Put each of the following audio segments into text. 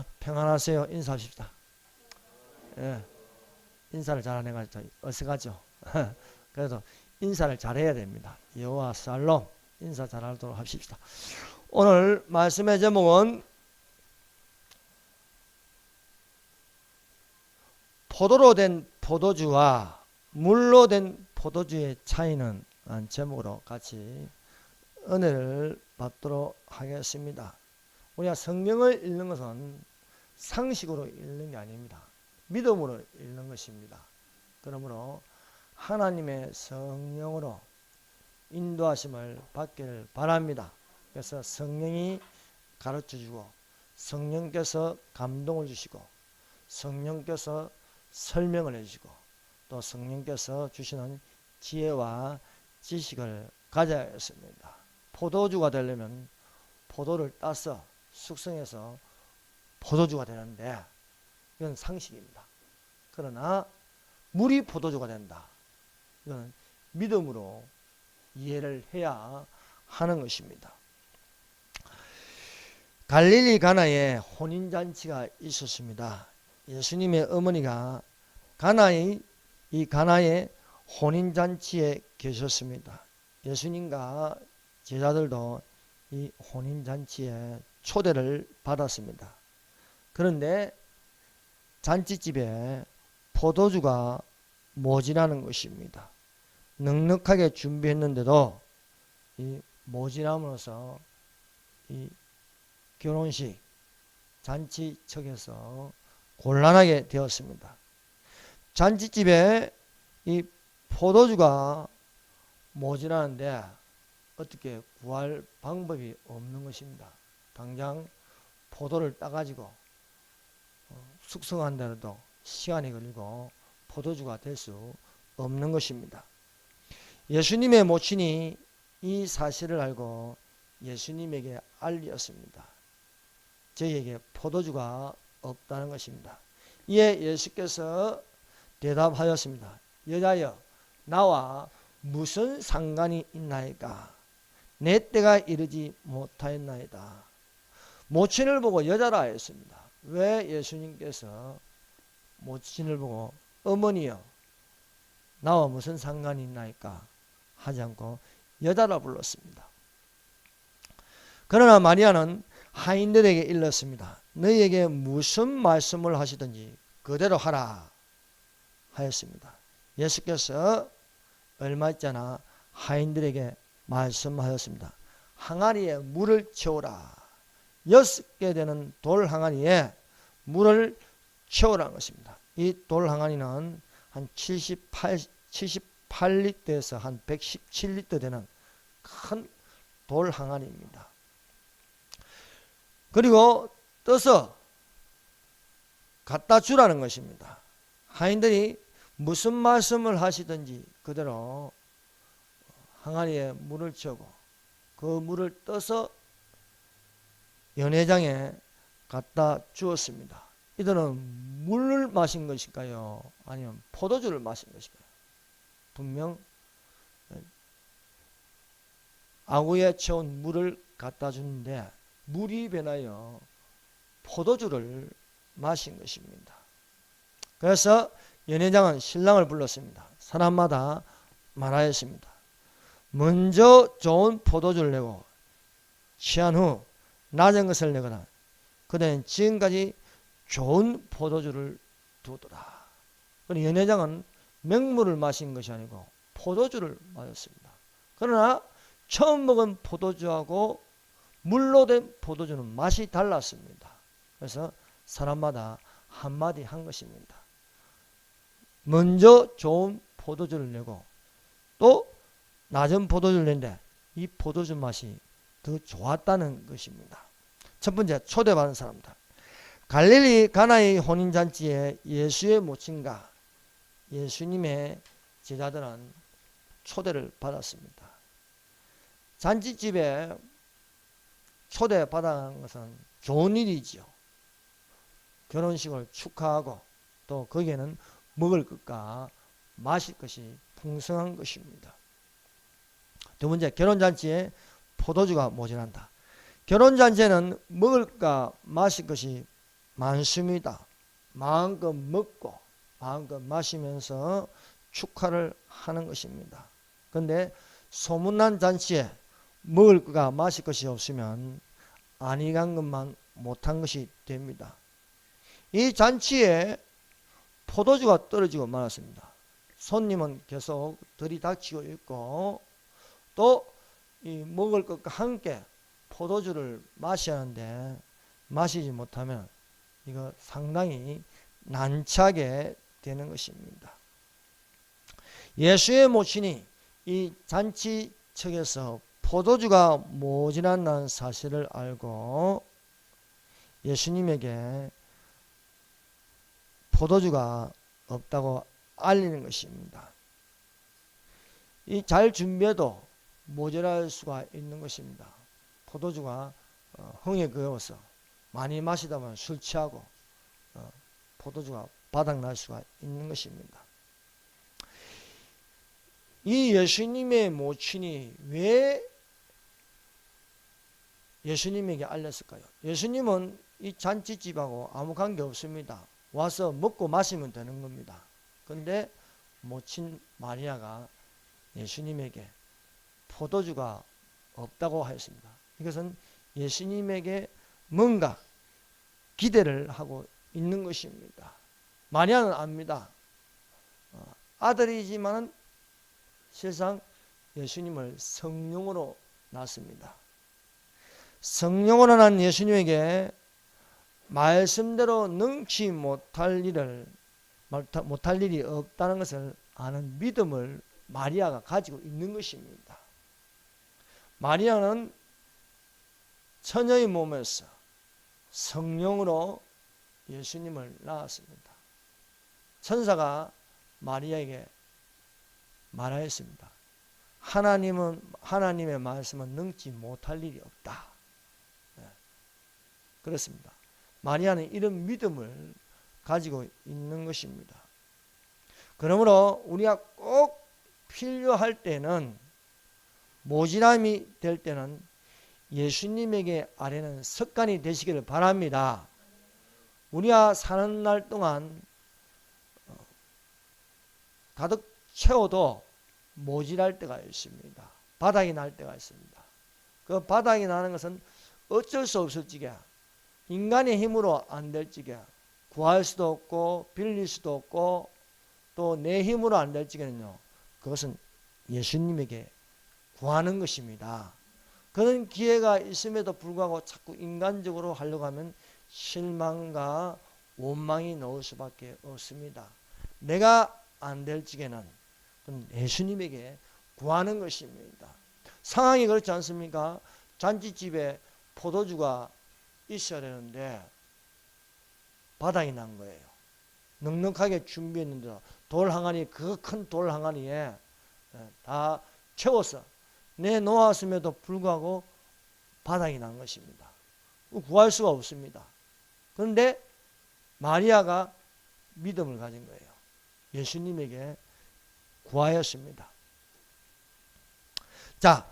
자, 평안하세요. 인사합시다. 예, 인사를 잘하는 애가 어색하죠. 그래도 인사를 잘해야 됩니다. 여호와 샬롬, 인사 잘하도록 합시다. 오늘 말씀의 제목은 포도로 된 포도주와 물로 된 포도주의 차이는 한 제목으로 같이 은혜를 받도록 하겠습니다. 우리가 성경을 읽는 것은 상식으로 읽는 게 아닙니다. 믿음으로 읽는 것입니다. 그러므로 하나님의 성령으로 인도하심을 받기를 바랍니다. 그래서 성령이 가르쳐주고 성령께서 감동을 주시고 성령께서 설명을 해주시고 또 성령께서 주시는 지혜와 지식을 가져야 했습니다. 포도주가 되려면 포도를 따서 숙성해서 포도주가 되는데 이건 상식입니다. 그러나 물이 포도주가 된다. 이건 믿음으로 이해를 해야 하는 것입니다. 갈릴리 가나에 혼인잔치가 있었습니다. 예수님의 어머니가 가나의 혼인잔치에 계셨습니다. 예수님과 제자들도 이 혼인잔치에 초대를 받았습니다. 그런데 잔치집에 포도주가 모자라는 것입니다. 넉넉하게 준비했는데도 이 모자람으로써 이 결혼식 잔치척에서 곤란하게 되었습니다. 잔치집에 이 포도주가 모자라는데 어떻게 구할 방법이 없는 것입니다. 당장 포도를 따가지고 숙성한다라도 시간이 걸리고 포도주가 될 수 없는 것입니다. 예수님의 모친이 이 사실을 알고 예수님에게 알렸습니다. 저희에게 포도주가 없다는 것입니다. 이에 예수께서 대답하였습니다. 여자여, 나와 무슨 상관이 있나이까? 내 때가 이르지 못하였나이다. 모친을 보고 여자라 했습니다. 왜 예수님께서 모친을 보고 어머니여, 나와 무슨 상관이 있나이까? 하지 않고 여자라 불렀습니다. 그러나 마리아는 하인들에게 일렀습니다. 너희에게 무슨 말씀을 하시든지 그대로 하라 하였습니다. 예수께서 얼마 있잖아 하인들에게 말씀하였습니다. 항아리에 물을 채우라. 6개 되는 돌 항아리에 물을 채우라는 것입니다. 이 돌 항아리는 한 78리터에서 한 117리터 되는 큰 돌 항아리입니다. 그리고 떠서 갖다 주라는 것입니다. 하인들이 무슨 말씀을 하시든지 그대로 항아리에 물을 채우고 그 물을 떠서 연회장에 갖다 주었습니다. 이들은 물을 마신 것일까요? 아니면 포도주를 마신 것일까요? 분명 아구에 채운 물을 갖다 주는데 물이 변하여 포도주를 마신 것입니다. 그래서 연회장은 신랑을 불렀습니다. 사람마다 말하였습니다. 먼저 좋은 포도주를 내고 취한 후 낮은 것을 내거나 그대는 지금까지 좋은 포도주를 두더라. 그러나 연회장은 맹물을 마신 것이 아니고 포도주를 마셨습니다. 그러나 처음 먹은 포도주하고 물로 된 포도주는 맛이 달랐습니다. 그래서 사람마다 한마디 한 것입니다. 먼저 좋은 포도주를 내고 또 낮은 포도주를 냈는데 이 포도주 맛이 더 좋았다는 것입니다. 첫 번째, 초대받은 사람들. 갈릴리 가나의 혼인잔치에 예수의 모친과 예수님의 제자들은 초대를 받았습니다. 잔치집에 초대받은 것은 좋은 일이지요. 결혼식을 축하하고 또 거기에는 먹을 것과 마실 것이 풍성한 것입니다. 두 번째, 결혼잔치에 포도주가 모자란다. 결혼잔치에는 먹을 것과 마실 것이 많습니다. 마음껏 먹고 마음껏 마시면서 축하를 하는 것입니다. 그런데 소문난 잔치에 먹을 것과 마실 것이 없으면 아니 간 것만 못한 것이 됩니다. 이 잔치에 포도주가 떨어지고 말았습니다. 손님은 계속 들이닥치고 있고 또 이 먹을 것과 함께 포도주를 마셔야 하는데 마시지 못하면 이거 상당히 난처하게 되는 것입니다. 예수의 모친이 이 잔치척에서 포도주가 모자란다는 사실을 알고 예수님에게 포도주가 없다고 알리는 것입니다. 이 잘 준비해도 모자랄 수가 있는 것입니다. 포도주가 흥에 그어서 많이 마시다 보면 술 취하고 포도주가 바닥날 수가 있는 것입니다. 이 예수님의 모친이 왜 예수님에게 알렸을까요? 예수님은 이 잔치집하고 아무 관계 없습니다. 와서 먹고 마시면 되는 겁니다. 그런데 모친 마리아가 예수님에게 포도주가 없다고 하였습니다. 이것은 예수님에게 뭔가 기대를 하고 있는 것입니다. 마리아는 압니다. 아들이지만 실상 예수님을 성령으로 낳습니다. 성령으로 난 예수님에게 말씀대로 능치 못할 일이 없다는 것을 아는 믿음을 마리아가 가지고 있는 것입니다. 마리아는 처녀의 몸에서 성령으로 예수님을 낳았습니다. 천사가 마리아에게 말하였습니다. 하나님의 말씀은 능치 못할 일이 없다. 그렇습니다. 마리아는 이런 믿음을 가지고 있는 것입니다. 그러므로 우리가 꼭 필요할 때는 모지람이 될 때는 예수님에게 아뢰는 습관이 되시기를 바랍니다. 우리가 사는 날 동안 가득 채워도 모질할 때가 있습니다. 바닥이 날 때가 있습니다. 그 바닥이 나는 것은 어쩔 수 없을 지게 인간의 힘으로 안 될 지게 구할 수도 없고 빌릴 수도 없고 또 내 힘으로 안 될 지게는요. 그것은 예수님에게 구하는 것입니다. 그런 기회가 있음에도 불구하고 자꾸 인간적으로 하려고 하면 실망과 원망이 나올 수밖에 없습니다. 내가 안 될 지게는 예수님에게 구하는 것입니다. 상황이 그렇지 않습니까? 잔치집에 포도주가 있어야 되는데 바닥이 난 거예요. 넉넉하게 준비했는데 돌 항아리, 그 큰 돌 항아리에 다 채워서 내놓았음에도 불구하고 바닥이 난 것입니다. 구할 수가 없습니다. 그런데 마리아가 믿음을 가진 거예요. 예수님에게 구하였습니다. 자,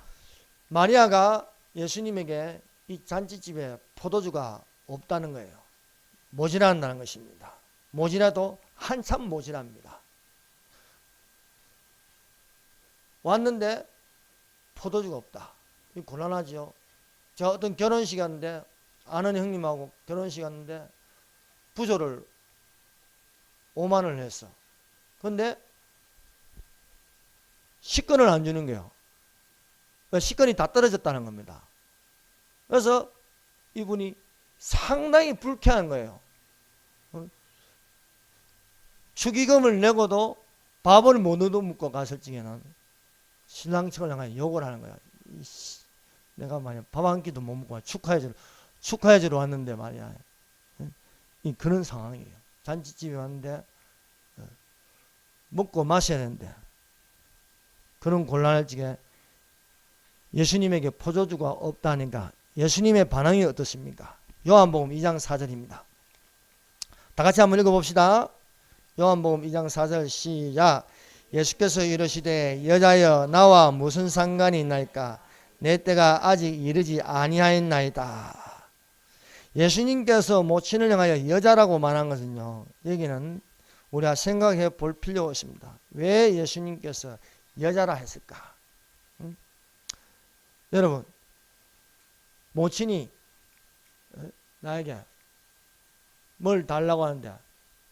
마리아가 예수님에게 이 잔치집에 포도주가 없다는 거예요. 모자란다는 것입니다. 모자라도 한참 모자랍니다. 왔는데 포도주가 없다. 곤란하죠. 저 어떤 결혼식 하는데 아는 형님하고 결혼식 하는데 부조를 5만 원을 했어. 그런데 식권을 안 주는 거예요. 식권이 다 떨어졌다는 겁니다. 그래서 이분이 상당히 불쾌한 거예요. 축의금을 내고도 밥을 못 얻어먹고 갔을 적에는 신랑 측을 향해 욕을 하는 거야. 내가 말이야 밥 한 끼도 못 먹고 축하해주러 왔는데 말이야. 그런 상황이에요. 잔치집에 왔는데 먹고 마셔야 되는데 그런 곤란할 적에 예수님에게 포도주가 없다니까 예수님의 반응이 어떻습니까? 요한복음 2장 4절입니다. 다 같이 한번 읽어봅시다. 요한복음 2장 4절 시작. 예수께서 이르시되 여자여 나와 무슨 상관이 있나이까 내 때가 아직 이르지 아니하였나이다. 예수님께서 모친을 향하여 여자라고 말한 것은요, 여기는 우리가 생각해 볼 필요가 있습니다. 왜 예수님께서 여자라 했을까? 여러분, 모친이 나에게 뭘 달라고 하는데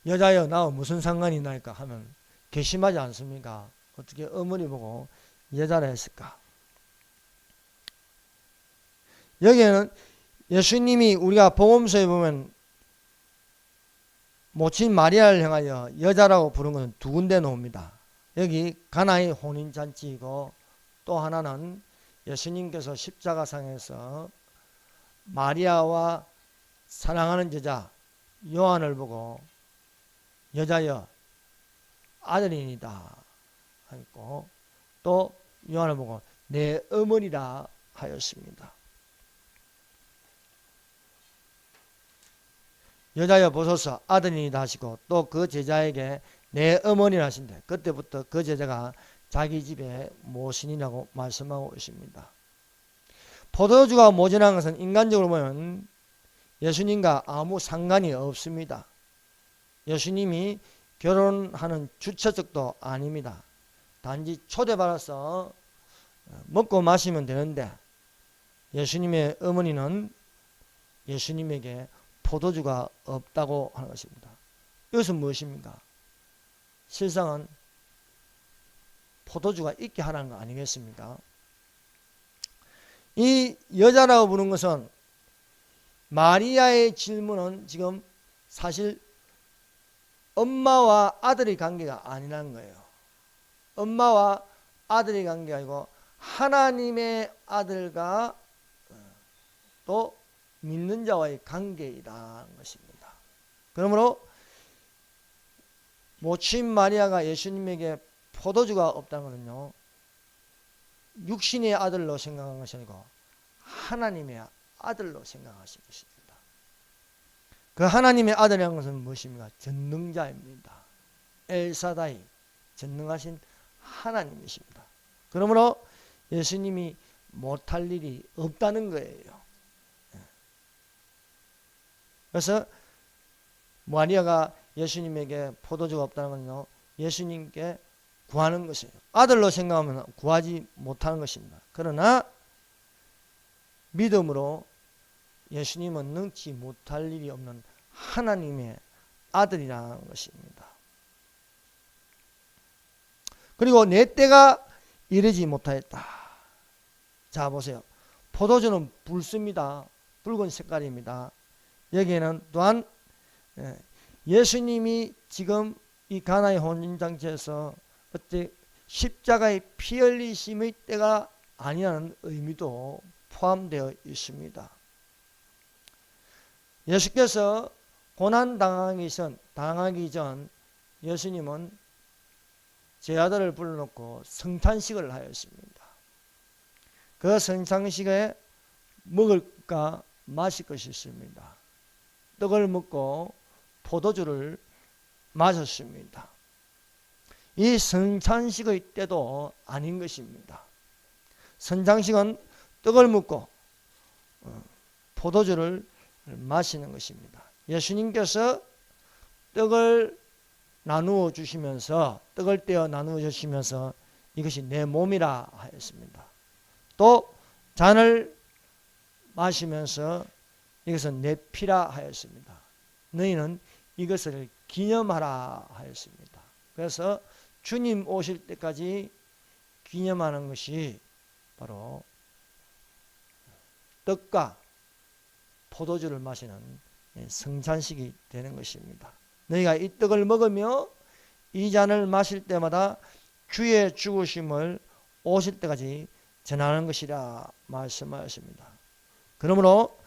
여자여 나와 무슨 상관이 나니까 하면 괘씸하지 않습니까? 어떻게 어머니 보고 여자라 했을까? 여기에는 예수님이 우리가 복음서에 보면 모친 마리아를 향하여 여자라고 부른 것은 두 군데 나옵니다. 여기 가나의 혼인잔치이고 또 하나는 예수님께서 십자가상에서 마리아와 사랑하는 여자 요한을 보고 여자여 아들이니다 하였고 또 요한을 보고 내 어머니라 하였습니다. 여자여 보소서 아들이니다 하시고 또 그 제자에게 내 어머니라 하신대. 그때부터 그 제자가 자기 집에 모신이라고 말씀하고 있습니다. 포도주가 모자란 것은 인간적으로 보면 예수님과 아무 상관이 없습니다. 예수님이 결혼하는 주체적도 아닙니다. 단지 초대받아서 먹고 마시면 되는데 예수님의 어머니는 예수님에게 포도주가 없다고 하는 것입니다. 이것은 무엇입니까? 실상은 포도주가 있게 하라는 거 아니겠습니까? 이 여자라고 부른 것은 마리아의 질문은 지금 사실 엄마와 아들의 관계가 아니라는 거예요. 엄마와 아들의 관계가 아니고 하나님의 아들과 또 믿는 자와의 관계이라는 것입니다. 그러므로 모친 마리아가 예수님에게 포도주가 없다는 것은요, 육신의 아들로 생각한 것이 아니고 하나님의 아들로 생각하신 것입니다. 그 하나님의 아들이라는 것은 무엇입니까? 전능자입니다. 엘사다이, 전능하신 하나님이십니다. 그러므로 예수님이 못할 일이 없다는 거예요. 그래서 마리아가 예수님에게 포도주가 없다는 건요, 예수님께 구하는 것이에요. 아들로 생각하면 구하지 못하는 것입니다. 그러나 믿음으로 예수님은 능치 못할 일이 없는 하나님의 아들이라는 것입니다. 그리고 내 때가 이르지 못하였다. 자 보세요. 포도주는 붉습니다. 붉은 색깔입니다. 여기에는 또한 예수님이 지금 이 가나의 혼인잔치에서 어째 십자가의 피 흘리심의 때가 아니라는 의미도 포함되어 있습니다. 예수께서 고난 당하기 전 예수님은 제 아들을 불러놓고 성찬식을 하였습니다. 그 성찬식에 먹을까 마실 것이 있습니다. 떡을 먹고 포도주를 마셨습니다. 이 성찬식의 때도 아닌 것입니다. 성찬식은 떡을 먹고 포도주를 마시는 것입니다. 예수님께서 떡을 나누어 주시면서 떡을 떼어 나누어 주시면서 이것이 내 몸이라 하였습니다. 또 잔을 마시면서 이것은 내 피라 하였습니다. 너희는 이것을 기념하라 하였습니다. 그래서 주님 오실 때까지 기념하는 것이 바로 떡과 포도주를 마시는 성찬식이 되는 것입니다. 너희가 이 떡을 먹으며 이 잔을 마실 때마다 주의 죽으심을 오실 때까지 전하는 것이라 말씀하였습니다. 그러므로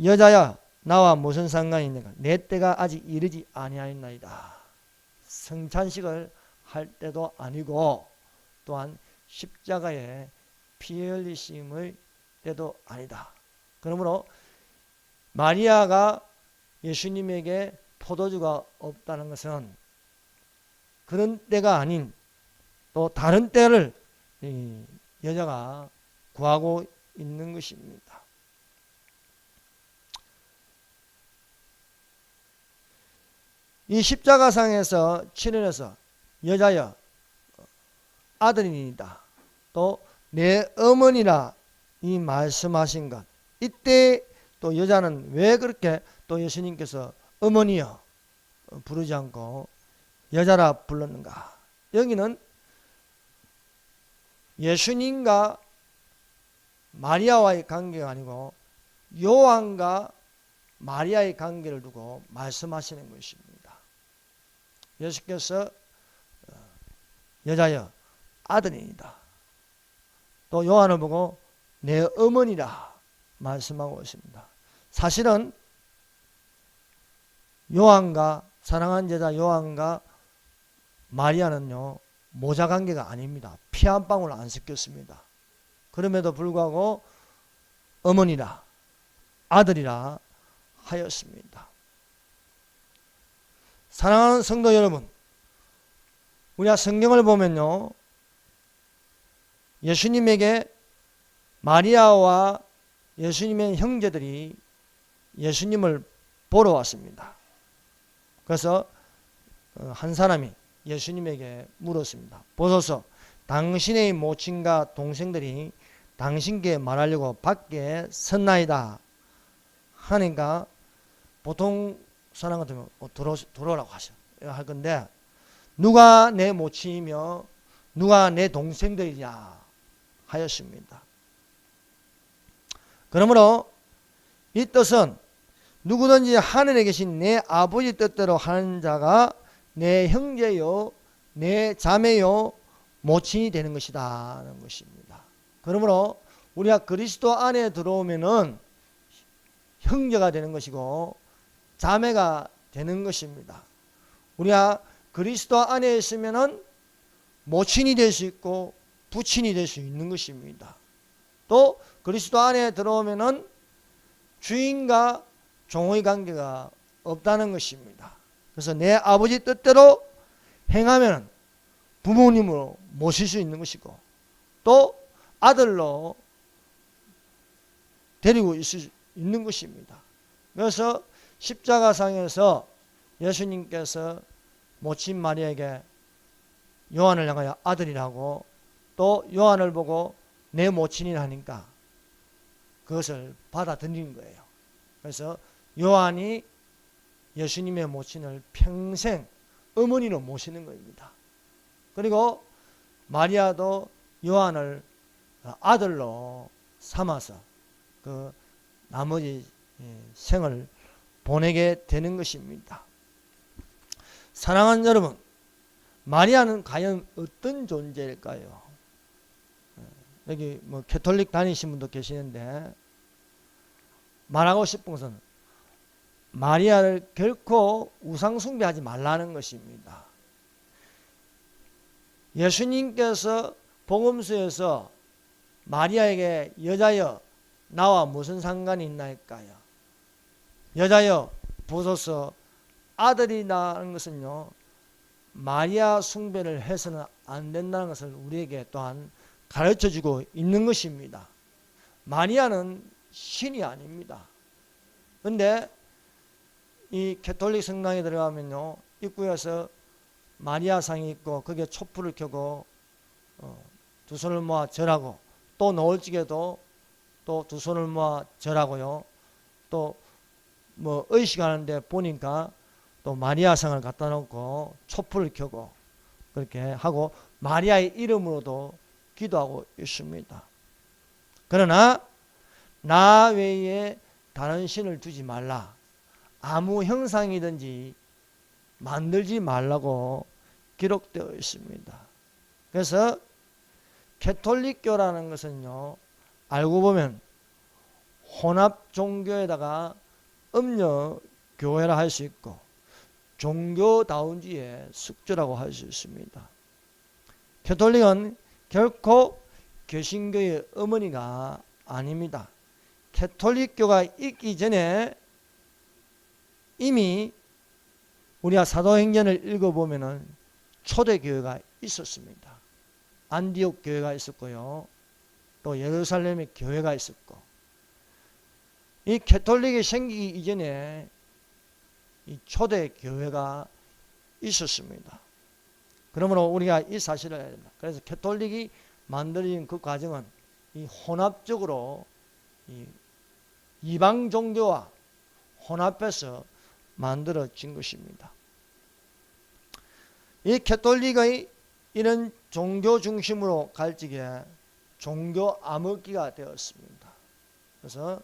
여자야 나와 무슨 상관이 있는가? 내 때가 아직 이르지 아니하였나이다. 성찬식을 할 때도 아니고 또한 십자가에 피 흘리심의 때도 아니다. 그러므로 마리아가 예수님에게 포도주가 없다는 것은 그런 때가 아닌 또 다른 때를 이 여자가 구하고 있는 것입니다. 이 십자가상에서 치료해서 여자여 아들이니이다. 또 내 어머니라 이 말씀하신 것. 이때 또 여자는 왜 그렇게 또 예수님께서 어머니여 부르지 않고 여자라 불렀는가? 여기는 예수님과 마리아와의 관계가 아니고 요한과 마리아의 관계를 두고 말씀하시는 것입니다. 예수께서 여자여 아들이니다. 또 요한을 보고 내 어머니라 말씀하고 있습니다. 사실은 요한과 사랑하는 제자 요한과 마리아는요 모자 관계가 아닙니다. 피 한 방울 안 섞였습니다. 그럼에도 불구하고 어머니라 아들이라 하였습니다. 사랑하는 성도 여러분, 우리가 성경을 보면요 예수님에게 마리아와 예수님의 형제들이 예수님을 보러 왔습니다. 그래서 한 사람이 예수님에게 물었습니다. 보소서 당신의 모친과 동생들이 당신께 말하려고 밖에 섰나이다 하니까 보통 사람 같으면 들어오라고 할 건데 누가 내 모친이며 누가 내 동생들이냐 하였습니다. 그러므로 이 뜻은 누구든지 하늘에 계신 내 아버지 뜻대로 하는 자가 내 형제요 내 자매요 모친이 되는 것이다 하는 것입니다. 그러므로 우리가 그리스도 안에 들어오면은 형제가 되는 것이고 자매가 되는 것입니다. 우리가 그리스도 안에 있으면은 모친이 될 수 있고 부친이 될 수 있는 것입니다. 또 그리스도 안에 들어오면은 주인과 종의 관계가 없다는 것입니다. 그래서 내 아버지 뜻대로 행하면 부모님으로 모실 수 있는 것이고 또 아들로 데리고 있을 수 있는 것입니다. 그래서 십자가상에서 예수님께서 모친 마리아에게 요한을 향하여 아들이라고 또 요한을 보고 내 모친이라 하니까 그것을 받아들이는 거예요. 그래서 요한이 예수님의 모친을 평생 어머니로 모시는 겁니다. 그리고 마리아도 요한을 아들로 삼아서 그 나머지 생을 보내게 되는 것입니다. 사랑하는 여러분, 마리아는 과연 어떤 존재일까요? 여기 뭐 캐톨릭 다니신 분도 계시는데 말하고 싶은 것은 마리아를 결코 우상숭배하지 말라는 것입니다. 예수님께서 복음서에서 마리아에게 여자여 나와 무슨 상관이 있나이까요? 여자여 보소서 아들이라는 것은요 마리아 숭배를 해서는 안 된다는 것을 우리에게 또한 가르쳐주고 있는 것입니다. 마리아는 신이 아닙니다. 그런데 이 캐톨릭 성당에 들어가면요 입구에서 마리아 상이 있고 거기에 촛불을 켜고 두 손을 모아 절하고 또 노을 지게도 또 두 손을 모아 절하고요 또 뭐 의식하는데 보니까 또 마리아 상을 갖다 놓고 촛불을 켜고 그렇게 하고 마리아의 이름으로도 기도하고 있습니다. 그러나 나 외에 다른 신을 두지 말라. 아무 형상이든지 만들지 말라고 기록되어 있습니다. 그래서 캐톨릭교라는 것은요 알고 보면 혼합 종교에다가 음녀 교회라 할 수 있고 종교다운지의 숙주라고 할 수 있습니다. 캐톨릭은 결코 개신교의 어머니가 아닙니다. 캐톨릭교가 있기 전에 이미 우리가 사도행전을 읽어보면 초대교회가 있었습니다. 안디옥 교회가 있었고요. 또 예루살렘의 교회가 있었고 이 캐톨릭이 생기기 이전에 이 초대교회가 있었습니다. 그러므로 우리가 이 사실을 해야 됩니다. 그래서 캐톨릭이 만들어진 그 과정은 이 혼합적으로 이 이방 종교와 혼합해서 만들어진 것입니다. 이 캐톨릭의 이런 종교 중심으로 갈 적에 종교 암흑기가 되었습니다. 그래서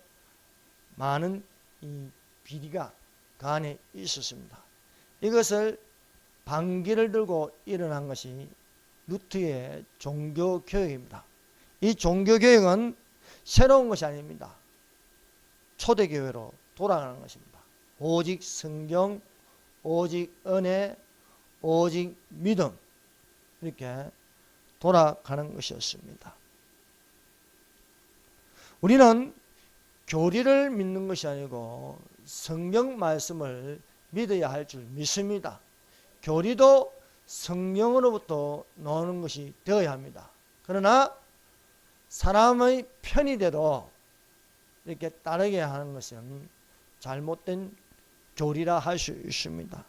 많은 이 비리가 그 안에 있었습니다. 이것을 반기를 들고 일어난 것이 루트의 종교교육입니다. 이 종교교육은 새로운 것이 아닙니다. 초대교회로 돌아가는 것입니다. 오직 성경, 오직 은혜, 오직 믿음, 이렇게 돌아가는 것이었습니다. 우리는 교리를 믿는 것이 아니고 성경 말씀을 믿어야 할 줄 믿습니다. 교리도 성령으로부터 나오는 것이 되어야 합니다. 그러나 사람의 편의대로 이렇게 따르게 하는 것은 잘못된 교리라 할 수 있습니다.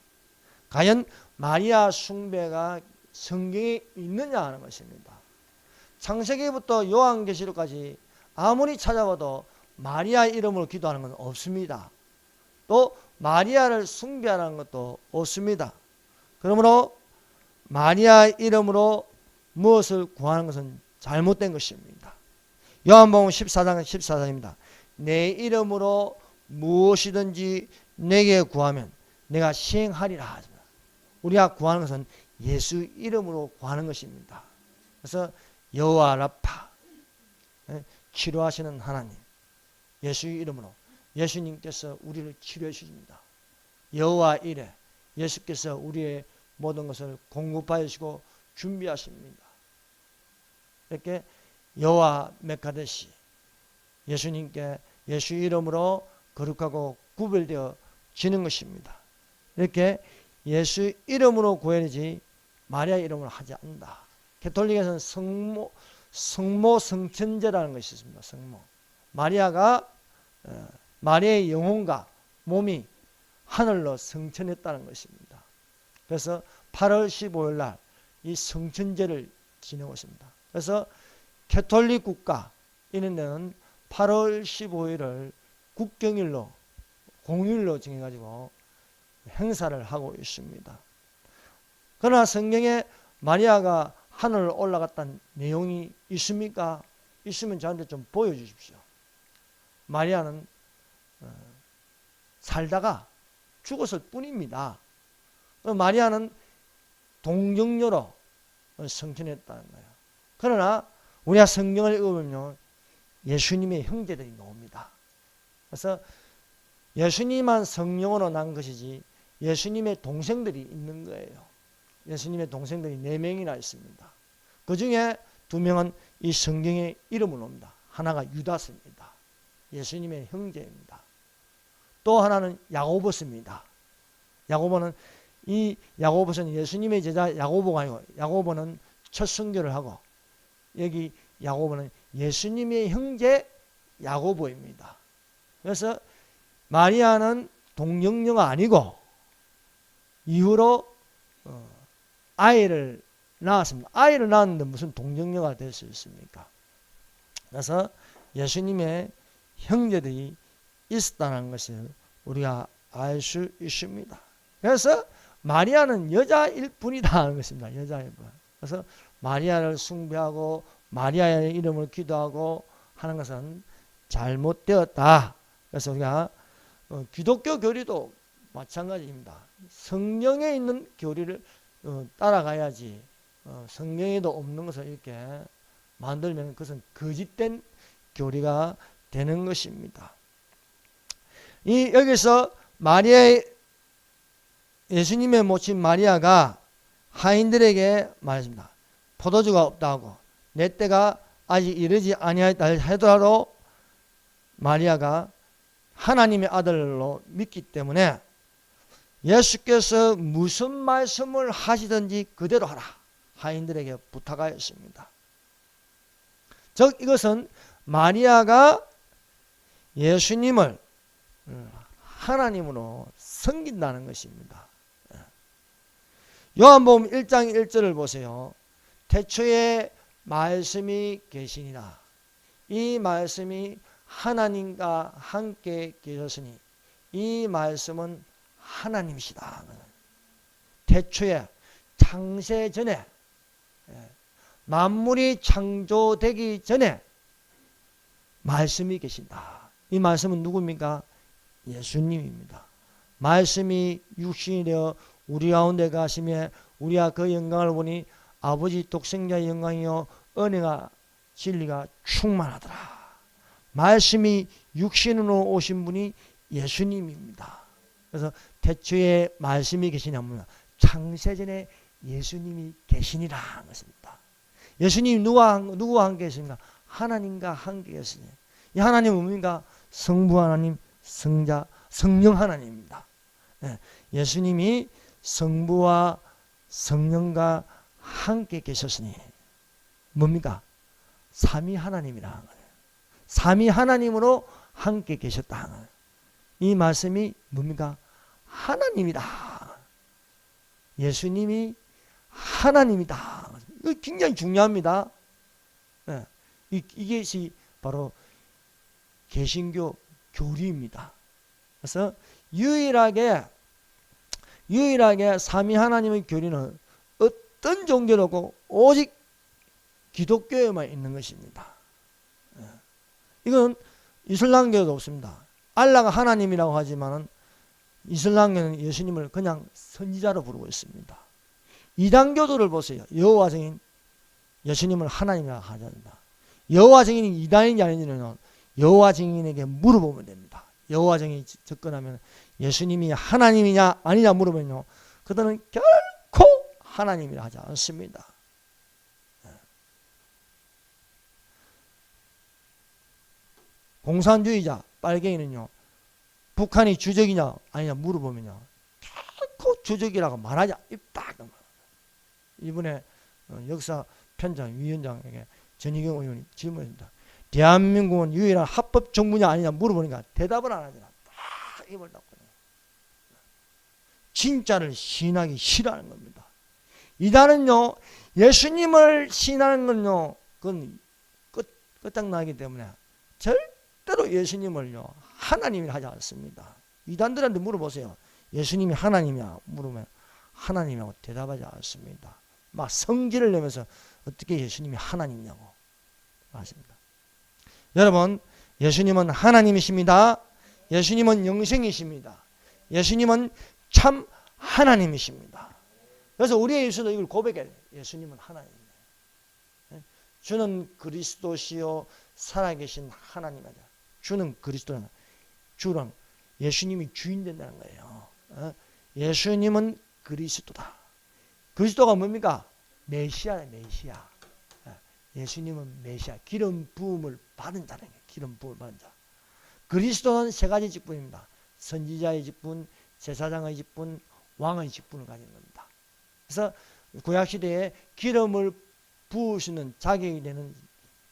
과연 마리아 숭배가 성경에 있느냐 하는 것입니다. 창세기부터 요한계시록까지 아무리 찾아봐도 마리아 이름으로 기도하는 건 없습니다. 또 마리아를 숭배하는 것도 없습니다. 그러므로 마리아 이름으로 무엇을 구하는 것은 잘못된 것입니다. 요한복음 14장 14절입니다. 내 이름으로 무엇이든지 내게 구하면 내가 시행하리라 하십니다. 우리가 구하는 것은 예수 이름으로 구하는 것입니다. 그래서 여호와 라파, 치료하시는 하나님, 예수 이름으로 예수님께서 우리를 치료해 주십니다. 여호와 이레, 예수께서 우리의 모든 것을 공급하여 주시고 준비하십니다. 이렇게 여호와 메카데시, 예수님께 예수 이름으로 거룩하고 구별되어 지는 것입니다. 이렇게 예수 이름으로 구해야지 마리아 이름으로 하지 않는다. 캐톨릭에서는 성모 성천제라는 것이 있습니다. 성모. 마리아의 영혼과 몸이 하늘로 성천했다는 것입니다. 그래서 8월 15일 날 이 성천제를 지내고 있습니다. 그래서 캐톨릭 국가 이런 데는 8월 15일을 국경일로 공휴일로 정해가지고 행사를 하고 있습니다. 그러나 성경에 마리아가 하늘을 올라갔다는 내용이 있습니까? 있으면 저한테 좀 보여주십시오. 마리아는 살다가 죽었을 뿐입니다. 마리아는 동정녀로 성천했다는 거예요. 그러나 우리가 성경을 읽어보면 예수님의 형제들이 나옵니다. 그래서 예수님만 성령으로 난 것이지 예수님의 동생들이 있는 거예요. 예수님의 동생들이 4명이나 있습니다. 그 중에 2명은 이 성경에 이름을 옵니다. 하나가 유다스입니다. 예수님의 형제입니다. 또 하나는 야고보스입니다. 야고보는 예수님의 제자 야고보가 아니고 야고보는 첫 선교를 하고 여기 야고보는 예수님의 형제 야고보입니다. 그래서 마리아는 동정녀가 아니고 이후로 아이를 낳았습니다. 아이를 낳았는데 무슨 동정녀가 될 수 있습니까? 그래서 예수님의 형제들이 있었다는 것을 우리가 알 수 있습니다. 그래서 마리아는 여자일 뿐이다 하는 것입니다. 여자일 뿐. 그래서 마리아를 숭배하고 마리아의 이름을 기도하고 하는 것은 잘못되었다. 그래서 우리가 기독교 교리도 마찬가지입니다. 성경에 있는 교리를 따라가야지 성경에도 없는 것을 이렇게 만들면 그것은 거짓된 교리가 되는 것입니다. 여기서 예수님의 모친 마리아가 하인들에게 말했습니다. 포도주가 없다고 내 때가 아직 이르지 아니하였다 하더라도 마리아가 하나님의 아들로 믿기 때문에 예수께서 무슨 말씀을 하시든지 그대로 하라 하인들에게 부탁하였습니다. 즉 이것은 마리아가 예수님을 하나님으로 섬긴다는 것입니다. 요한복음 1장 1절을 보세요. 태초에 말씀이 계시니라. 이 말씀이 하나님과 함께 계셨으니 이 말씀은 하나님이시다. 태초에 창세 전에, 만물이 창조되기 전에 말씀이 계신다. 이 말씀은 누구입니까? 예수님입니다. 말씀이 육신이 되어 우리 가운데 가시며 우리가 그 영광을 보니 아버지 독생자의 영광이요 은혜가 진리가 충만하더라. 말씀이 육신으로 오신 분이 예수님입니다. 그래서 태초에 말씀이 계시냐면 창세전에 예수님이 계시니라 한 것입니다. 예수님이 누구와 함께 계신가? 하나님과 함께 계시니. 이 하나님은 뭡니까? 성부 하나님, 성자, 성령 하나님입니다. 예수님이 성부와 성령과 함께 계셨으니 뭡니까? 삼위 하나님이라. 삼위 하나님으로 함께 계셨다. 이 말씀이 뭡니까? 하나님이다. 예수님이 하나님이다. 이거 굉장히 중요합니다. 이것이 바로 개신교 교리입니다. 그래서 유일하게 삼위 하나님의 교리는 어떤 종교도 없고 오직 기독교에만 있는 것입니다. 이건 이슬람교도 없습니다. 알라가 하나님이라고 하지만은 이슬람교는 예수님을 그냥 선지자로 부르고 있습니다. 이단교도를 보세요. 여호와 증인 예수님을 하나님이라고 하지 않는다. 여호와 증인이 이단인지 아닌지는 여호와 증인에게 물어보면 됩니다. 여호와 증인이 접근하면 예수님이 하나님이냐 아니냐 물으면요, 그들은 결코 하나님이라 하지 않습니다. 공산주의자 빨갱이는요, 북한이 주적이냐 아니냐 물어보면요, 결코 주적이라고 말하지 않다. 이번에 역사 편장 위원장에게 전희경 의원이 질문했습니다. 대한민국은 유일한 합법 정부냐 아니냐 물어보니까 대답을 안 하잖아. 딱 입을 닫고. 진짜를 신하기 싫어하는 겁니다. 이단은요, 예수님을 신하는 건요, 그건 끝장나기 때문에 절대로 예수님을요, 하나님이라 하지 않습니다. 이단들한테 물어보세요. 예수님이 하나님이야 물으면 하나님이라고 대답하지 않습니다. 막 성질을 내면서 어떻게 예수님이 하나님이냐고 하십니다. 여러분, 예수님은 하나님이십니다. 예수님은 영생이십니다. 예수님은 참 하나님이십니다. 그래서 우리의 입술로 이걸 고백해야 돼요. 예수님은 하나님입니다. 주는 그리스도시요 살아계신 하나님이다. 주는 그리스도는, 주랑 예수님이 주인 된다는 거예요. 예수님은 그리스도다. 그리스도가 뭡니까? 메시아다. 메시아. 예수님은 메시아, 기름 부음을 받은 자라는 거예요. 기름 부음을 받은 자. 그리스도는 세 가지 직분입니다. 선지자의 직분, 제사장의 직분, 왕의 직분을 가진 겁니다. 그래서 구약시대에 기름을 부으시는 자격이 되는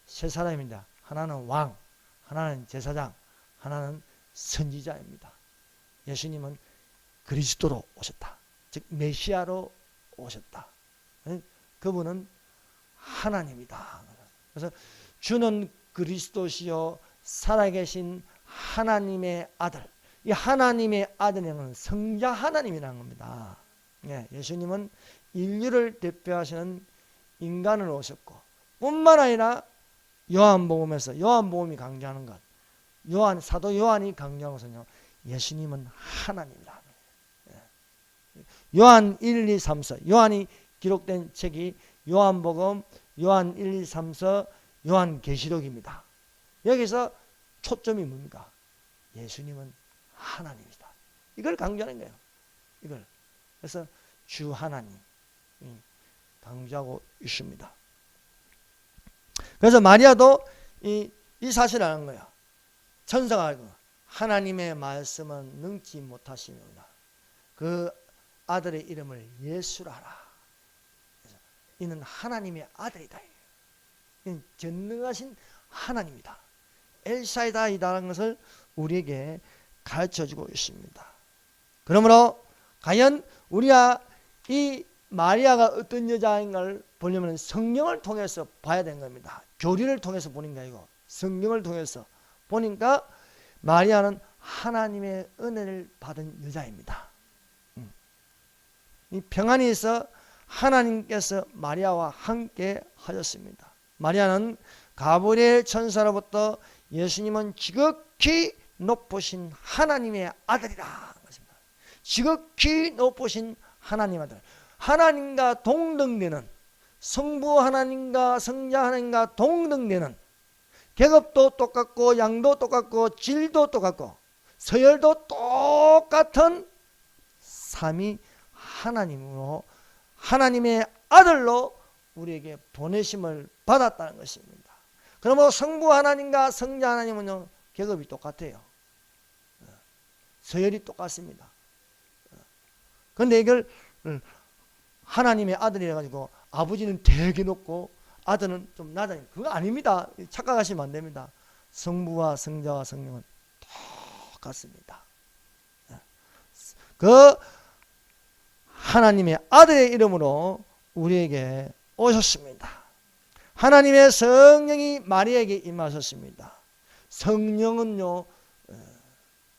세 사람입니다. 하나는 왕, 하나는 제사장, 하나는 선지자입니다. 예수님은 그리스도로 오셨다. 즉 메시아로 오셨다. 그분은 하나님이다. 그래서 주는 그리스도시요 살아계신 하나님의 아들. 이 하나님의 아들은 성자 하나님이라는 겁니다. 예수님은 인류를 대표하시는 인간으로 오셨고, 뿐만 아니라 요한복음에서 요한복음이 강조하는 것, 사도 요한이 강조하는 것은요, 예수님은 하나님이다. 요한 1, 2, 3서, 요한이 기록된 책이 요한복음, 요한 1, 2, 3서, 요한계시록입니다. 여기서 초점이 뭡니까? 예수님은 하나님이다. 이걸 강조하는 거예요. 이걸. 그래서 주 하나님 강조하고 있습니다. 그래서 마리아도 이 사실을 아는 거예요. 천사가 알고 하나님의 말씀은 능치 못하시는구나. 그 아들의 이름을 예수라 하라. 이는 하나님의 아들이다. 이는 전능하신 하나님이다. 엘샤다이다라는 것을 우리에게 가르쳐주고 있습니다. 그러므로 과연 우리가 이 마리아가 어떤 여자인가를 보려면 성경을 통해서 봐야 되는 겁니다. 교리를 통해서 보는 게 아니고 성경을 통해서 보니까 마리아는 하나님의 은혜를 받은 여자입니다. 이 평안이 있어 하나님께서 마리아와 함께 하셨습니다. 마리아는 가브리엘 천사로부터 예수님은 지극히 높으신 하나님의 아들이라. 지극히 높으신 하나님 아들. 하나님과 동등되는, 성부 하나님과 성자 하나님과 동등되는, 계급도 똑같고 양도 똑같고 질도 똑같고 서열도 똑같은 삼위 하나님으로, 하나님의 아들로 우리에게 보내심을 받았다는 것입니다. 그러므로 성부 하나님과 성자 하나님은요, 계급이 똑같아요. 서열이 똑같습니다. 그런데 이걸 하나님의 아들이라 가지고 아버지는 되게 높고 아들은 좀 낮아요. 그거 아닙니다. 착각하시면 안 됩니다. 성부와 성자와 성령은 똑같습니다. 그 하나님의 아들의 이름으로 우리에게 오셨습니다. 하나님의 성령이 마리아에게 임하셨습니다. 성령은요,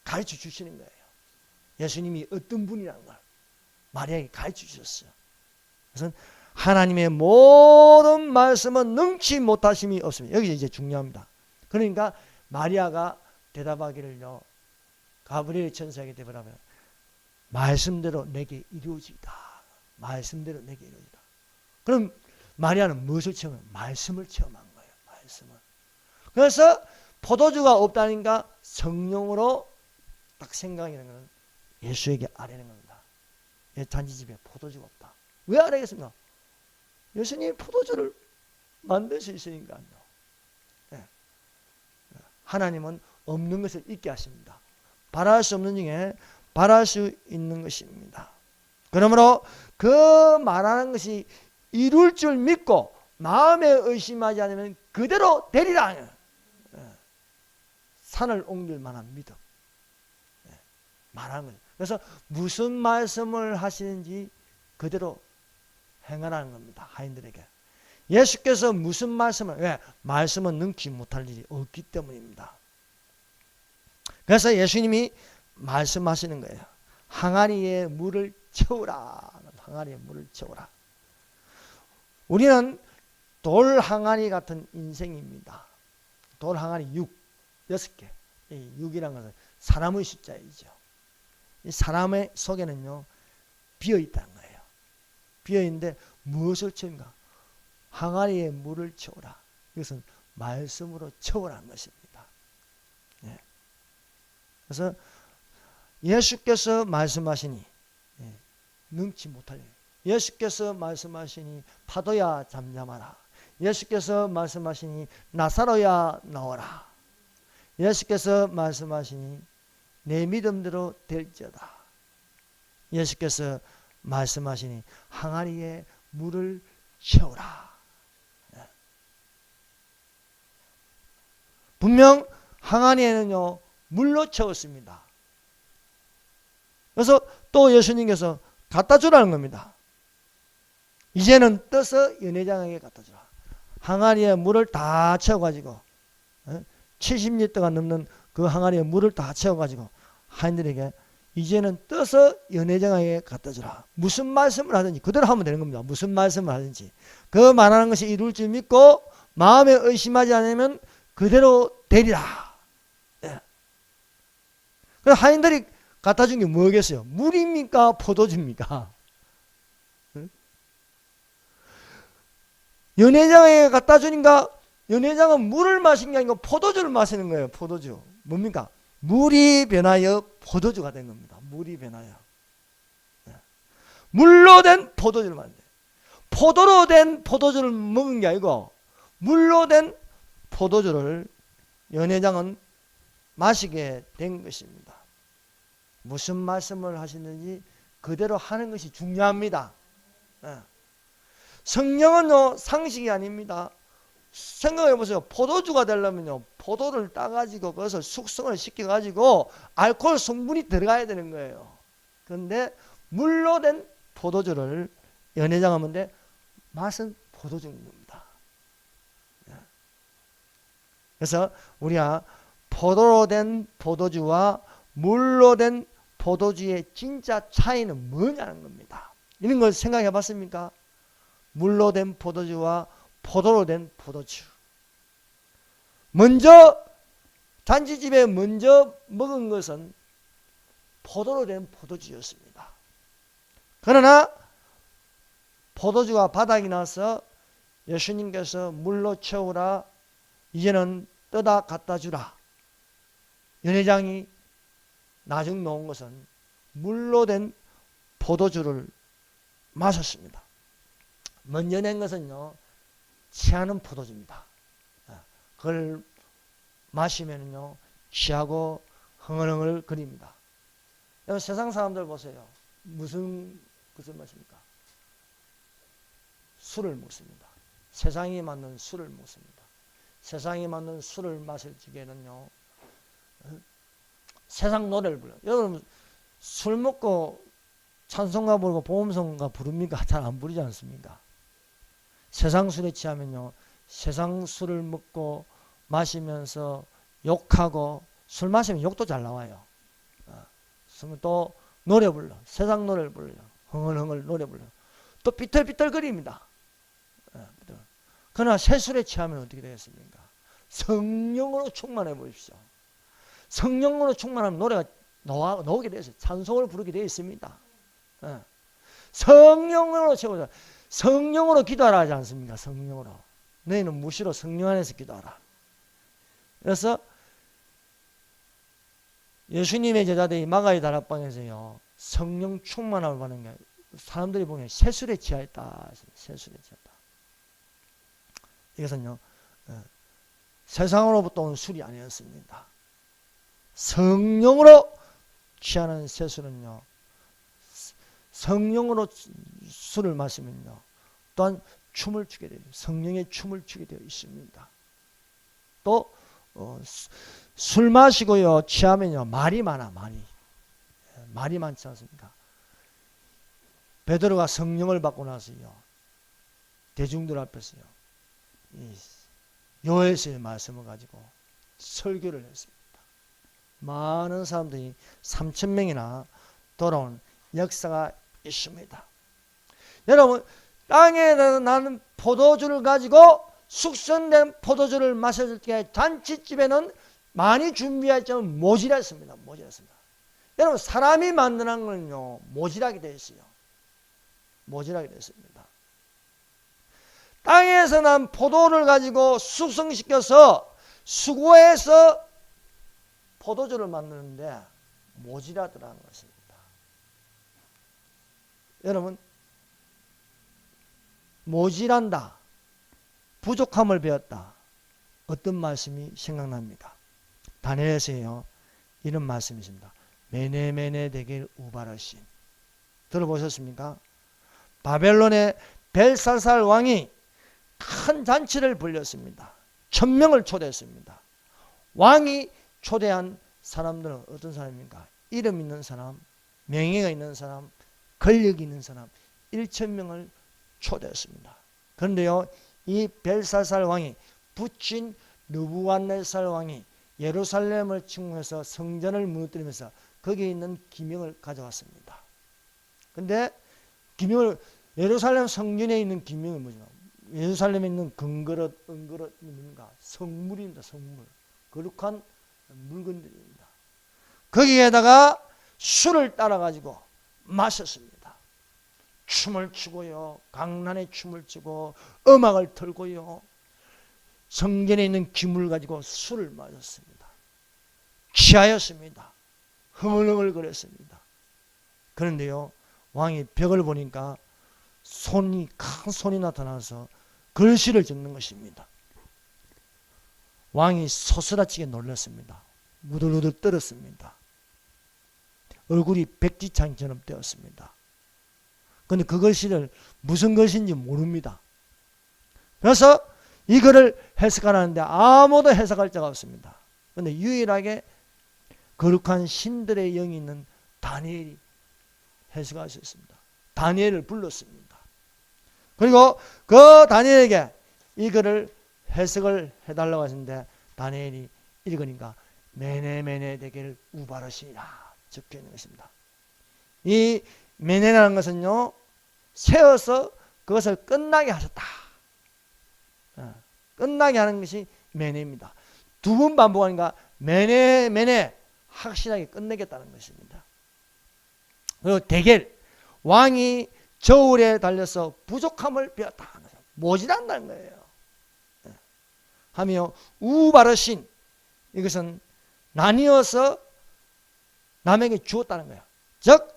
가르쳐 주시는 거예요. 예수님이 어떤 분이라는 걸 마리아에게 가르쳐 주셨어요. 그래서 하나님의 모든 말씀은 능치 못하심이 없습니다. 여기 이제 중요합니다. 그러니까 마리아가 대답하기를요, 가브리엘 천사에게 대답하면 말씀대로 내게 이루어지다. 말씀대로 내게 이루어지다. 그럼 마리아는 무엇을 체험해요? 말씀을 체험한 거예요. 말씀을. 그래서 포도주가 없다니까 성령으로 딱 생각이 나는 것은 예수에게 아뢰는 겁니다. 잔치집에 포도주가 없다. 왜 아뢰겠습니까? 예수님이 포도주를 만들 수 있으니까요. 네. 하나님은 없는 것을 있게 하십니다. 바랄 수 없는 중에 바랄 수 있는 것입니다. 그러므로 그 말하는 것이 이룰 줄 믿고 마음에 의심하지 않으면 그대로 되리라. 산을 옮길 만한 믿음. 말하는 거예요. 그래서 무슨 말씀을 하시는지 그대로 행하라는 겁니다. 하인들에게. 예수께서 무슨 말씀을, 왜? 말씀은 능치 못할 일이 없기 때문입니다. 그래서 예수님이 말씀하시는 거예요. 항아리에 물을 채우라. 항아리에 물을 채우라. 우리는 돌 항아리 같은 인생입니다. 돌 항아리 6개. 이 6이라는 것은 사람의 숫자이죠. 이 사람의 속에는요, 비어있다는 거예요. 비어있는데 무엇을 채운가? 항아리에 물을 채우라. 이것은 말씀으로 채우라는 것입니다. 네. 그래서 예수께서 말씀하시니 능치 못할 일. 예수께서 말씀하시니 파도야 잠잠하라. 예수께서 말씀하시니 나사로야 나오라. 예수께서 말씀하시니 내 믿음대로 될지어다. 예수께서 말씀하시니 항아리에 물을 채우라. 분명 항아리에는요, 물로 채웠습니다. 그래서 또 예수님께서 갖다 주라는 겁니다. 이제는 떠서 연회장에게 갖다 주라. 항아리에 물을 다 채워가지고 70리터가 넘는 그 항아리에 물을 다 채워가지고 하인들에게 이제는 떠서 연회장에게 갖다 주라. 무슨 말씀을 하든지 그대로 하면 되는 겁니다. 무슨 말씀을 하든지 그 말하는 것이 이룰 줄 믿고 마음에 의심하지 않으면 그대로 되리라. 예. 그래서 하인들이 갖다 준 게 뭐겠어요? 물입니까? 포도주입니까? 연회장에 갖다 주니까 연회장은 물을 마신 게 아니고 포도주를 마시는 거예요. 포도주. 뭡니까? 물이 변하여 포도주가 된 겁니다. 물이 변하여. 물로 된 포도주를 만든 거예요. 포도로 된 포도주를 먹은 게 아니고 물로 된 포도주를 연회장은 마시게 된 것입니다. 무슨 말씀을 하시는지 그대로 하는 것이 중요합니다. 성령은요, 상식이 아닙니다. 생각해 보세요. 포도주가 되려면요, 포도를 따가지고 그것을 숙성을 시켜가지고 알코올 성분이 들어가야 되는 거예요. 그런데 물로 된 포도주를 연회장은 뭔데? 맛은 포도주인 겁니다. 그래서 우리가 포도로 된 포도주와 물로 된 포도주의 진짜 차이는 뭐냐는 겁니다. 이런 걸 생각해 봤습니까? 물로 된 포도주와 포도로 된 포도주. 먼저 잔치집에 먼저 먹은 것은 포도로 된 포도주였습니다. 그러나 포도주가 바닥이 나서 예수님께서 물로 채우라, 이제는 떠다 갖다 주라. 연회장이 나중 놓은 것은 물로 된 포도주를 마셨습니다. 먼저 낸 것은요, 취하는 포도주입니다. 그걸 마시면요, 취하고 흥얼흥얼 거립니다. 세상 사람들 보세요. 무슨 것을 마십니까? 술을 먹습니다. 세상에 맞는 술을 먹습니다. 세상에 맞는 술을 마실 적에는요, 세상 노래를 불러요. 여러분, 술 먹고 찬송가 부르고 보험송가 부릅니까? 잘 안 부르지 않습니까? 세상 술에 취하면요, 세상 술을 먹고 마시면서 욕하고, 술 마시면 욕도 잘 나와요. 또 노래 불러, 세상 노래를 불러요. 흥얼흥얼 노래 불러요. 또 삐뚤삐뚤거립니다. 그러나 새 술에 취하면 어떻게 되겠습니까? 성령으로 충만해 보십시오. 성령으로 충만하면 노래가 나오게 되어 있어요. 찬송을 부르게 되어 있습니다. 성령으로 채우자. 성령으로 기도하라 하지 않습니까? 성령으로. 너희는 무시로 성령 안에서 기도하라. 그래서 예수님의 제자들이 마가의 다락방에서요, 성령 충만함을 받는 게 사람들이 보면 새술에 취하였다. 새술에 취했다. 이것은요, 세상으로부터 온 술이 아니었습니다. 성령으로 취하는 새술은요, 성령으로 술을 마시면요, 또한 춤을 추게 돼요. 성령의 춤을 추게 되어 있습니다. 또 술 마시고요, 취하면요, 말이 많아. 말이 많지 않습니까? 베드로가 성령을 받고 나서요, 대중들 앞에서요, 요에서의 말씀을 가지고 설교를 했습니다. 많은 사람들이 3,000명이나 돌아온 역사가 있습니다. 여러분, 땅에 나는 포도주를 가지고 숙성된 포도주를 마셨을 때 잔치집에는 많이 준비했지만 모자랐습니다. 여러분, 사람이 만드는 건요, 모자라게 되어 있어요. 모자라게 되었습니다. 땅에서 난 포도를 가지고 숙성시켜서 수고해서 포도주를 만드는데 모자라더라는 것입니다. 여러분, 모자란다, 부족함을 배웠다, 어떤 말씀이 생각납니까? 다니엘서요, 이런 말씀이 있습니다. 메네메네 데겔 우바르신. 들어보셨습니까? 바벨론의 벨사살 왕이 큰 잔치를 벌렸습니다. 1,000명을 초대했습니다. 왕이 초대한 사람들은 어떤 사람입니까? 이름 있는 사람, 명예가 있는 사람, 권력이 있는 사람 1,000명을 초대했습니다. 그런데요, 이 벨사살 왕이 부친 느부갓네살 왕이 예루살렘을 침공해서 성전을 무너뜨리면서 거기에 있는 기명을 가져왔습니다. 그런데 기명을, 예루살렘 성전에 있는 기명은 뭐죠? 예루살렘에 있는 금그릇, 은그릇, 뭔가 성물입니다. 성물. 거룩한 물건들입니다. 거기에다가 술을 따라가지고 마셨습니다. 춤을 추고요, 강난의 춤을 추고 음악을 틀고요, 성전에 있는 기물을 가지고 술을 마셨습니다. 취하였습니다. 흥얼흥얼 거렸습니다. 그런데요, 왕이 벽을 보니까 큰 손이 나타나서 글씨를 적는 것입니다. 왕이 소스라치게 놀랐습니다. 우들우들 떨었습니다. 얼굴이 백지창처럼 되었습니다. 그런데 그 글씨를 무슨 글씨인지 모릅니다. 그래서 이 글을 해석하라는데 아무도 해석할 자가 없습니다. 그런데 유일하게 거룩한 신들의 영이 있는 다니엘이 해석할 수 있습니다. 다니엘을 불렀습니다. 그리고 그 다니엘에게 이 글을 해석을 해달라고 하시는데 다니엘이 읽으니까 메네메네 데겔 우바르시니라 적혀 있는 것입니다. 이 메네라는 것은요, 세워서 그것을 끝나게 하셨다. 끝나게 하는 것이 메네입니다. 두 번 반복하니까 메네 확실하게 끝내겠다는 것입니다. 그리고 데겔, 왕이 저울에 달려서 부족함을 배웠다. 모질한다는 거예요. 하며 우바르신, 이것은 나뉘어서 남에게 주었다는 거예요. 즉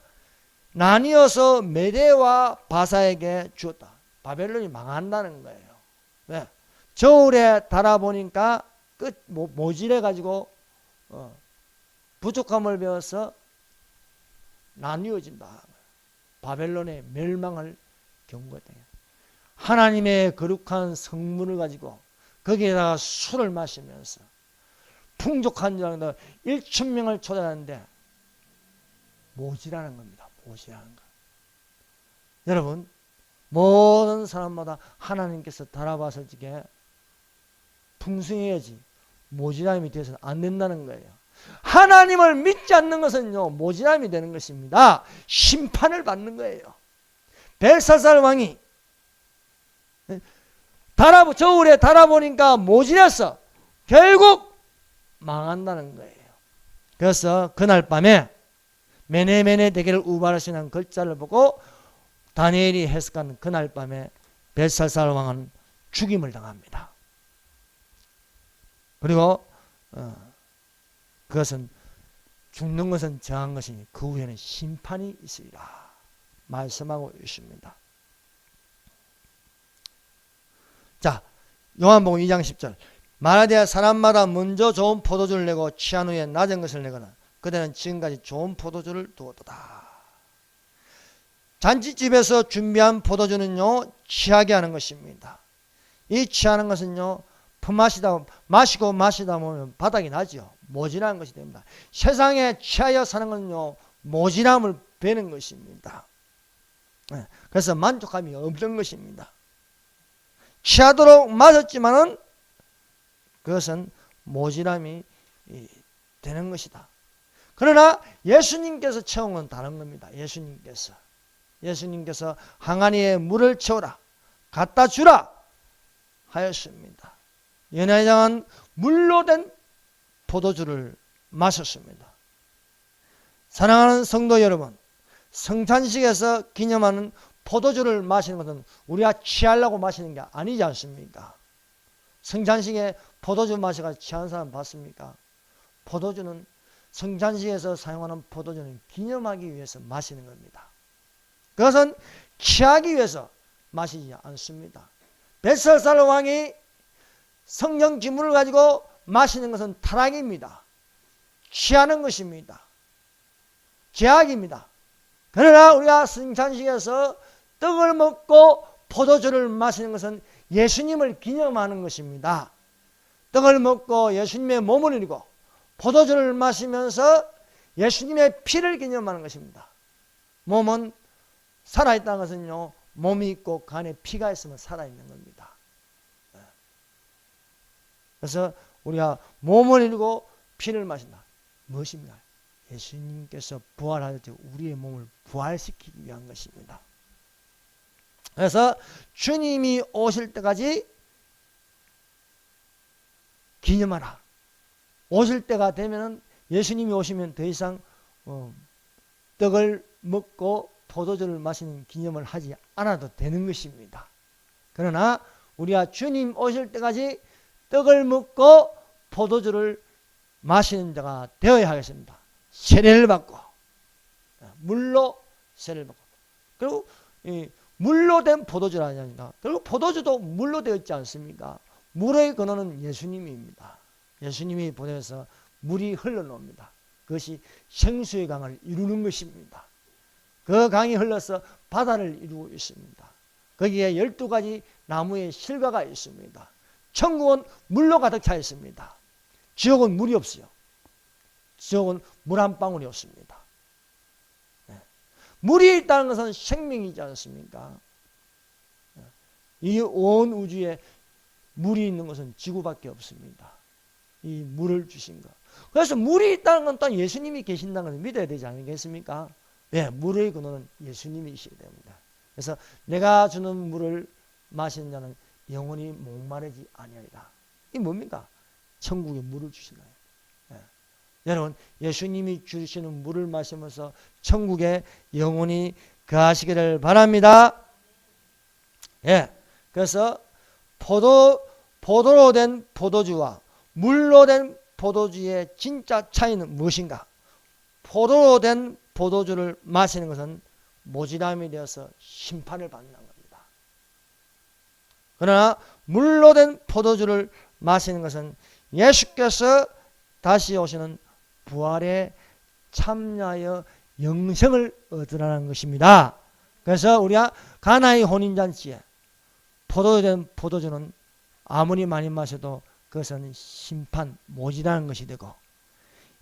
나뉘어서 메대와 바사에게 주었다. 바벨론이 망한다는 거예요. 왜? 저울에 달아보니까 모질해가지고 부족함을 배워서 나뉘어진다. 바벨론의 멸망을 경고했다. 하나님의 거룩한 성문을 가지고 거기에다가 술을 마시면서 풍족한 자들 1,000명을 초대하는데 모질하는 겁니다. 모질하는 거. 여러분, 모든 사람마다 하나님께서 달아봤을 적에 풍성해야지 모질함이 되어서는 안 된다는 거예요. 하나님을 믿지 않는 것은요, 모질함이 되는 것입니다. 심판을 받는 거예요. 벨사살 왕이 저울에 달아보니까 모질해서 결국 망한다는 거예요. 그래서 그날 밤에 메네메네 데겔 우바르시는 글자를 보고 다니엘이 해석한 그날 밤에 벨사살 왕은 죽임을 당합니다. 그리고 그것은 죽는 것은 정한 것이니 그 후에는 심판이 있으리라 말씀하고 있습니다. 자, 요한복음 2장 10절. 말하되 사람마다 먼저 좋은 포도주를 내고 취한 후에 낮은 것을 내거나 그대는 지금까지 좋은 포도주를 두었도다. 잔치집에서 준비한 포도주는요, 취하게 하는 것입니다. 이 취하는 것은요, 마시고 마시다 보면 바닥이 나죠. 모질한 것이 됩니다. 세상에 취하여 사는 것은요, 모질함을 베는 것입니다. 그래서 만족감이 없는 것입니다. 취하도록 마셨지만은 그것은 모질함이 되는 것이다. 그러나 예수님께서 채운 건 다른 겁니다. 예수님께서 항아리에 물을 채우라, 갖다 주라 하였습니다. 연회장은 물로 된 포도주를 마셨습니다. 사랑하는 성도 여러분, 성찬식에서 기념하는 포도주를 마시는 것은 우리가 취하려고 마시는 게 아니지 않습니까? 성찬식에 포도주 마셔서 취한 사람 봤습니까? 포도주는 성찬식에서 사용하는 포도주는 기념하기 위해서 마시는 겁니다. 그것은 취하기 위해서 마시지 않습니다. 벨사살 왕이 성령 기물을 가지고 마시는 것은 타락입니다. 취하는 것입니다. 죄악입니다. 그러나 우리가 성찬식에서 떡을 먹고 포도주를 마시는 것은 예수님을 기념하는 것입니다. 떡을 먹고 예수님의 몸을 이루고 포도주를 마시면서 예수님의 피를 기념하는 것입니다. 몸은 살아있다는 것은요, 몸이 있고 간에 피가 있으면 살아있는 겁니다. 그래서 우리가 몸을 이루고 피를 마신다. 무엇입니까? 예수님께서 부활할 때 우리의 몸을 부활시키기 위한 것입니다. 그래서 주님이 오실 때까지 기념하라. 오실 때가 되면은 예수님이 오시면 더 이상 떡을 먹고 포도주를 마시는 기념을 하지 않아도 되는 것입니다. 그러나 우리가 주님 오실 때까지 떡을 먹고 포도주를 마시는 자가 되어야 하겠습니다. 세례를 받고 물로 세례를 받고 그리고 물로 된 포도주라 하지 않습니까? 그리고 포도주도 물로 되어 있지 않습니까? 물의 근원은 예수님입니다. 예수님이 보내서 물이 흘러나옵니다. 그것이 생수의 강을 이루는 것입니다. 그 강이 흘러서 바다를 이루고 있습니다. 거기에 12가지 나무의 실과가 있습니다. 천국은 물로 가득 차 있습니다. 지옥은 물이 없어요. 지옥은 물 한 방울이 없습니다. 물이 있다는 것은 생명이지 않습니까? 이 온 우주에 물이 있는 것은 지구밖에 없습니다. 이 물을 주신 것. 그래서 물이 있다는 건 또 예수님이 계신다는 것을 믿어야 되지 않겠습니까? 네, 물의 근원은 예수님이시기 때문에. 그래서 내가 주는 물을 마시는 자는 영원히 목마르지 아니하리라. 이게 뭡니까? 천국의 물을 주신 거예요. 네. 여러분, 예수님이 주시는 물을 마시면서 천국에 영원히 거하시기를 바랍니다. 예. 그래서 포도로 된 포도주와 물로 된 포도주의 진짜 차이는 무엇인가? 포도로 된 포도주를 마시는 것은 모지람이 되어서 심판을 받는 겁니다. 그러나 물로 된 포도주를 마시는 것은 예수께서 다시 오시는 부활에 참여하여 영생을 얻으라는 것입니다. 그래서 우리가 가나의 혼인잔치에 포도로 된 포도주는 아무리 많이 마셔도 그것은 심판, 모지라는 것이 되고,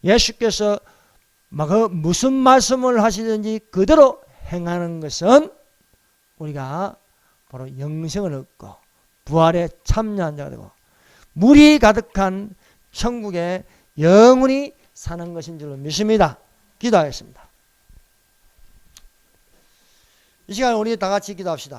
예수께서 무슨 말씀을 하시든지 그대로 행하는 것은 우리가 바로 영생을 얻고 부활에 참여한 자가 되고 물이 가득한 천국에 영원히 사는 것인 줄로 믿습니다. 기도하겠습니다. 이 시간 우리 다 같이 기도합시다.